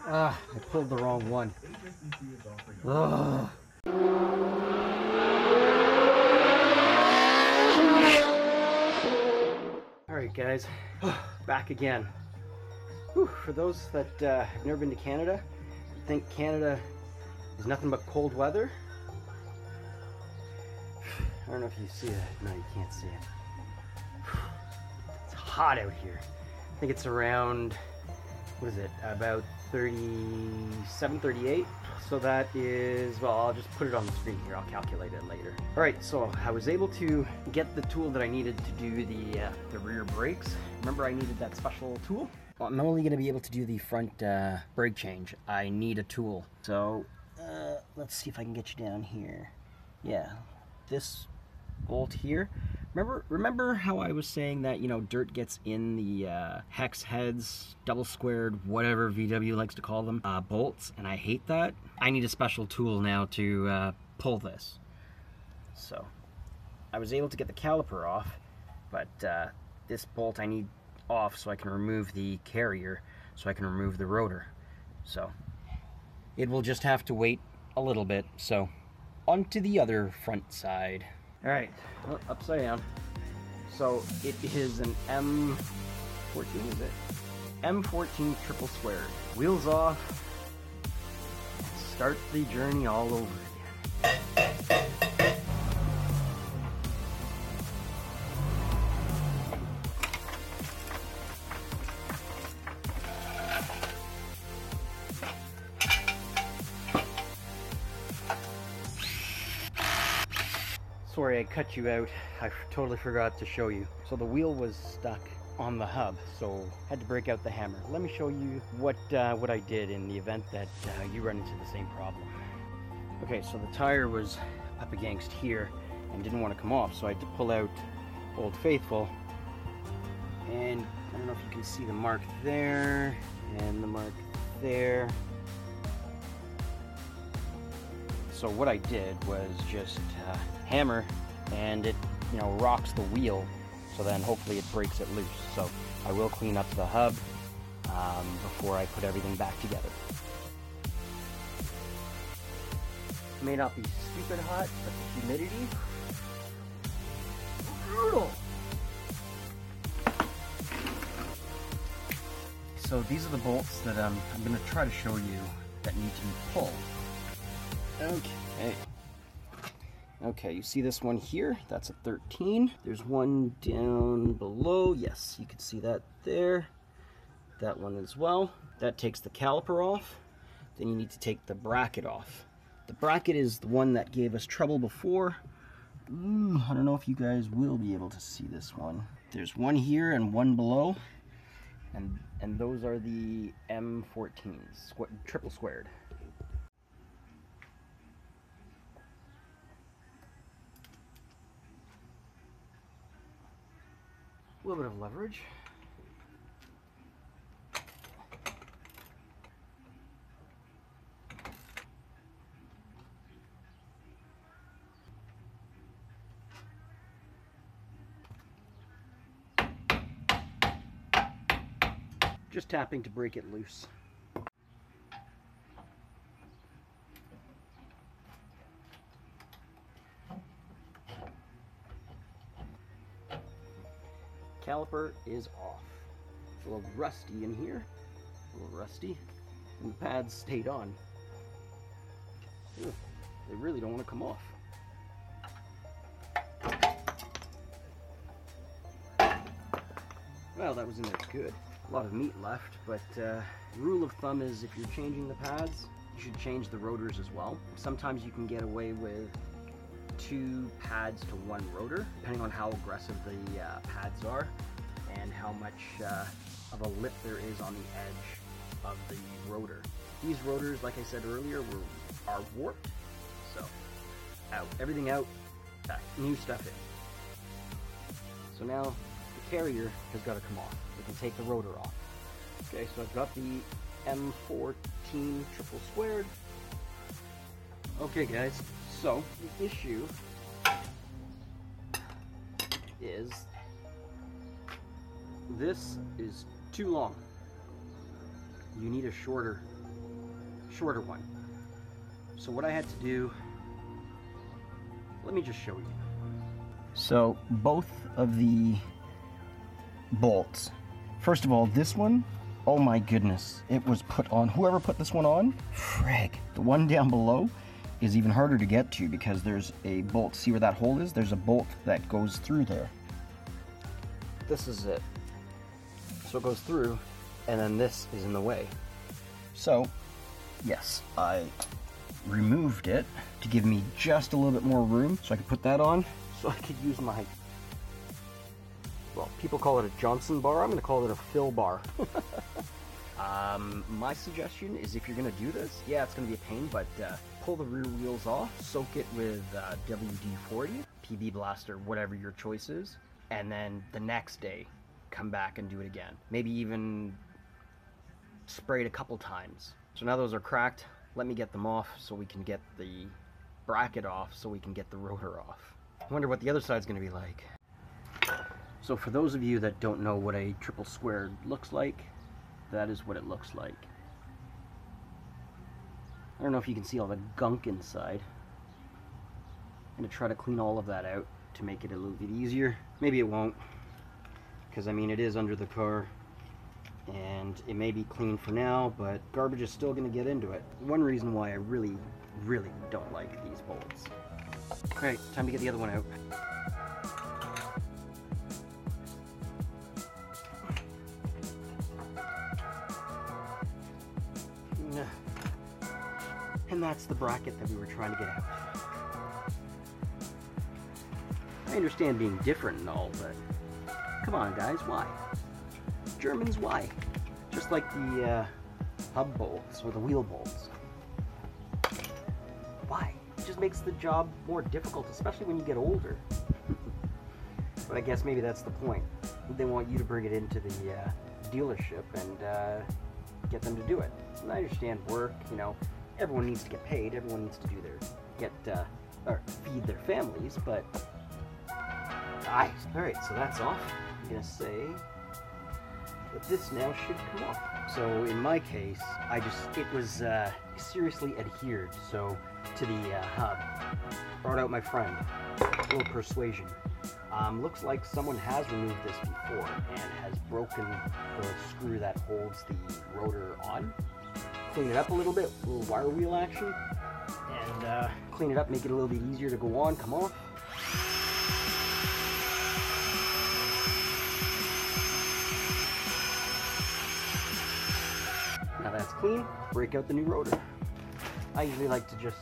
I pulled the wrong one. Ugh. Alright guys, back again. Whew, for those that have never been to Canada, think Canada is nothing but cold weather. I don't know if you see it. No, you can't see it. It's hot out here. I think it's around, what is it, about 37, 38. So that is, well, I'll just put it on the screen here. I'll calculate it later. All right, so I was able to get the tool that I needed to do the rear brakes. Remember I needed that special tool? Well, I'm only gonna be able to do the front brake change. I need a tool. So let's see if I can get you down here. Yeah, this bolt here. Remember how I was saying that, you know, dirt gets in the hex heads, double squared, whatever VW likes to call them, bolts, and I hate that? I need a special tool now to pull this. So I was able to get the caliper off, but this bolt I need off so I can remove the carrier, so I can remove the rotor. So it will just have to wait a little bit. So onto the other front side. All right, well, upside down. So it is an M14, is it? M14 triple squared. Wheels off. Start the journey all over again. Sorry, I cut you out. I totally forgot to show you. So the wheel was stuck on the hub, so had to break out the hammer. Let me show you what I did in the event that you run into the same problem. Okay, so the tire was up against here and didn't want to come off, so I had to pull out Old Faithful. And I don't know if you can see the mark there and the mark there. So what I did was just hammer, and it, you know, rocks the wheel, so then hopefully it breaks it loose. So I will clean up the hub before I put everything back together. It may not be stupid hot, but the humidity, brutal. So these are the bolts that I'm going to try to show you that need to be pulled. Okay, you see this one here? That's a 13. There's one down below. Yes, you can see that there. That one as well. That takes the caliper off. Then you need to take the bracket off. The bracket is the one that gave us trouble before. I don't know if you guys will be able to see this one. There's one here and one below. And those are the M14s, triple squared. A little bit of leverage. Just tapping to break it loose. Caliper is off. It's a little rusty in here. A little rusty. And the pads stayed on. Ugh, they really don't want to come off. Well, that was in there good. A lot of meat left, but rule of thumb is if you're changing the pads, you should change the rotors as well. Sometimes you can get away with 2 pads to 1 rotor, depending on how aggressive the pads are and how much of a lip there is on the edge of the rotor. These rotors, like I said earlier, are warped, so out. Everything out, back. New stuff in. So now the carrier has got to come off. We can take the rotor off. Okay, so I've got the M14 triple squared. Okay guys, so the issue is this is too long. You need a shorter shorter one. So what I had to do, let me just show you. So both of the bolts, first of all, this one, oh my goodness, it was put on, whoever put this one on, frig. The one down below is even harder to get to because there's a bolt. See where that hole is? There's a bolt that goes through there. This is it. So it goes through, and then this is in the way. So, yes, I removed it to give me just a little bit more room so I could put that on, so I could use my, well, people call it a Johnson bar. I'm going to call it a Phil bar. My suggestion is if you're going to do this, yeah, it's going to be a pain, but pull the rear wheels off, soak it with WD-40, PB Blaster, whatever your choice is, and then the next day, come back and do it again. Maybe even spray it a couple times. So now those are cracked. Let me get them off so we can get the bracket off so we can get the rotor off. I wonder what the other side's going to be like. So for those of you that don't know what a triple squared looks like, that is what it looks like. I don't know if you can see all the gunk inside. I'm going to try to clean all of that out to make it a little bit easier. Maybe it won't, because I mean it is under the car and it may be clean for now, but garbage is still going to get into it. One reason why I really don't like these bolts. Alright, time to get the other one out. And that's the bracket that we were trying to get out. I understand being different and all, but come on guys, why? Germans, why? Just like the hub bolts or the wheel bolts. Why? It just makes the job more difficult, especially when you get older. But I guess maybe that's the point. They want you to bring it into the dealership and get them to do it. And I understand work, you know, everyone needs to get paid, everyone needs to do their, or feed their families, but alright, so that's off. I'm gonna say that this now should come off. So in my case, it was seriously adhered, so to the hub. Brought out my friend, a little persuasion. Looks like someone has removed this before and has broken the screw that holds the rotor on. Clean it up a little bit, a little wire wheel action, and clean it up, make it a little bit easier to go on, come off. Now that's clean, break out the new rotor. I usually like to just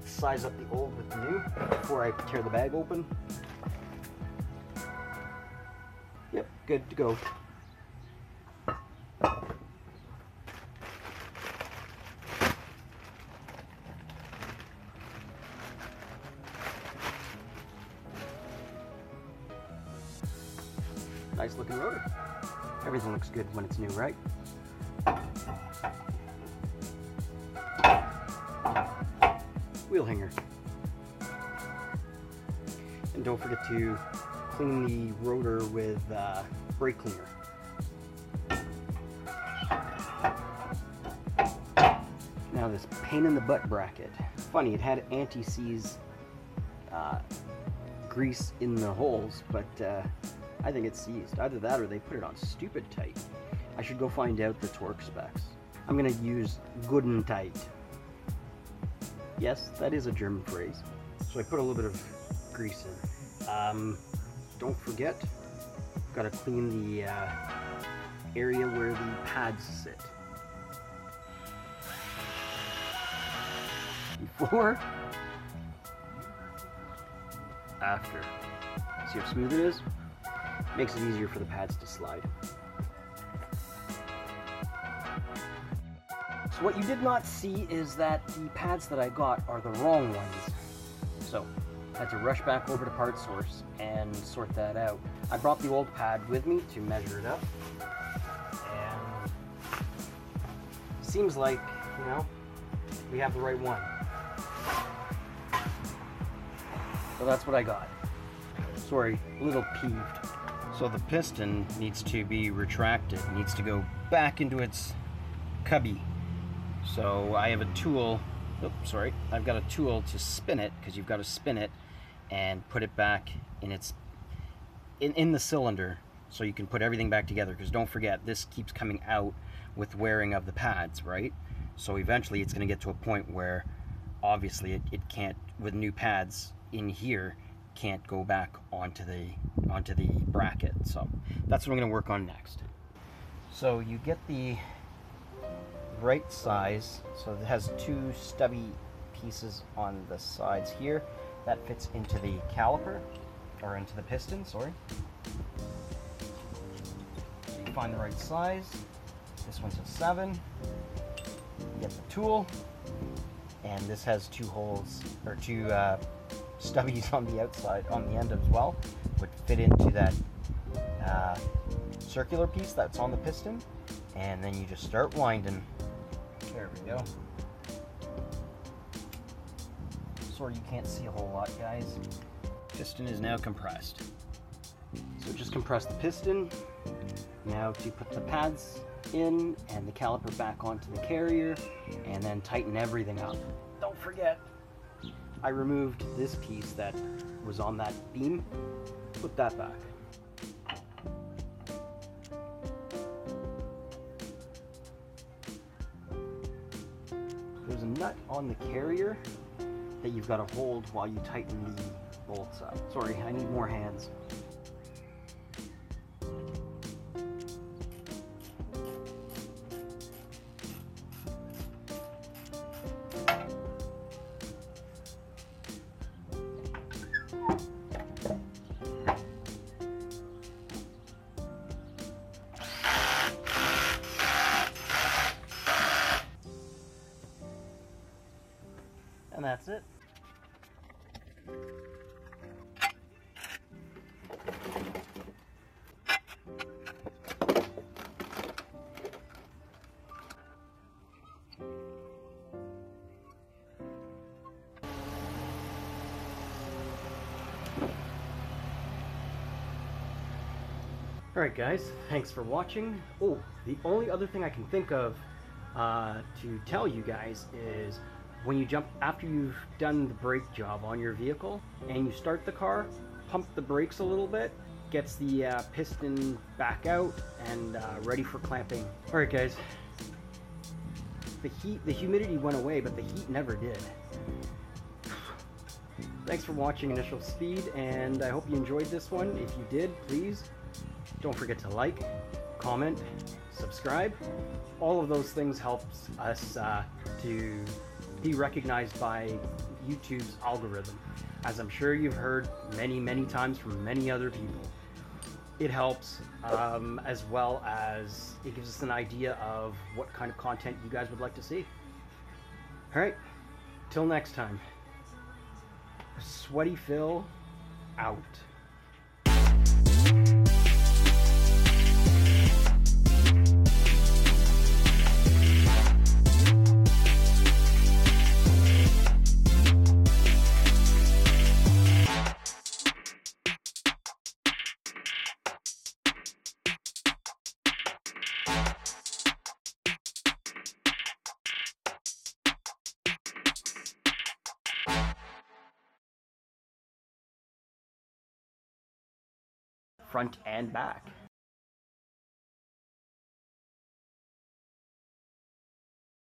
size up the old with the new before I tear the bag open. Yep, good to go. Nice looking rotor. Everything looks good when it's new, right? Wheel hanger. And don't forget to clean the rotor with brake cleaner. Now this pain in the butt bracket. Funny, it had anti-seize grease in the holes, but I think it's seized. Either that or they put it on stupid tight. I should go find out the torque specs. I'm gonna use good and tight. Yes, that is a German phrase. So I put a little bit of grease in. Don't forget, gotta clean the area where the pads sit. Before, after. See how smooth it is? Makes it easier for the pads to slide. So what you did not see is that the pads that I got are the wrong ones. So I had to rush back over to Part Source and sort that out. I brought the old pad with me to measure it up. And it seems like, you know, we have the right one. So that's what I got. Sorry, a little peeved. So the piston needs to be retracted, needs to go back into its cubby. So I have a tool, I've got a tool to spin it, because you've got to spin it and put it back in its in the cylinder so you can put everything back together, because don't forget, this keeps coming out with wearing of the pads, right? So eventually it's going to get to a point where obviously it can't, with new pads in here, can't go back onto the bracket. So that's what I'm going to work on next. So you get the right size, so it has two stubby pieces on the sides here that fits into the caliper, or into the piston, sorry. So you find the right size. This one's a 7. You get the tool, and this has two holes, or two stubbies on the outside, on the end as well, would fit into that circular piece that's on the piston, and then you just start winding. There we go. Sorry you can't see a whole lot, guys. Piston is now compressed. So just compress the piston. Now to put the pads in and the caliper back onto the carrier, and then tighten everything up. Don't forget, I removed this piece that was on that beam. Put that back. There's a nut on the carrier that you've got to hold while you tighten the bolts up. Sorry, I need more hands. And that's it. Alright guys, thanks for watching. Oh, the only other thing I can think of to tell you guys is, when you jump, after you've done the brake job on your vehicle and you start the car, pump the brakes a little bit, gets the piston back out and ready for clamping. Alright guys, the humidity went away, but the heat never did. Thanks for watching Initial Speed, and I hope you enjoyed this one. If you did, please don't forget to like, comment, subscribe. All of those things helps us to be recognized by YouTube's algorithm, as I'm sure you've heard many times from many other people. It helps, as well as it gives us an idea of what kind of content you guys would like to see. Alright, till next time. Sweaty Phil, out. Front and back.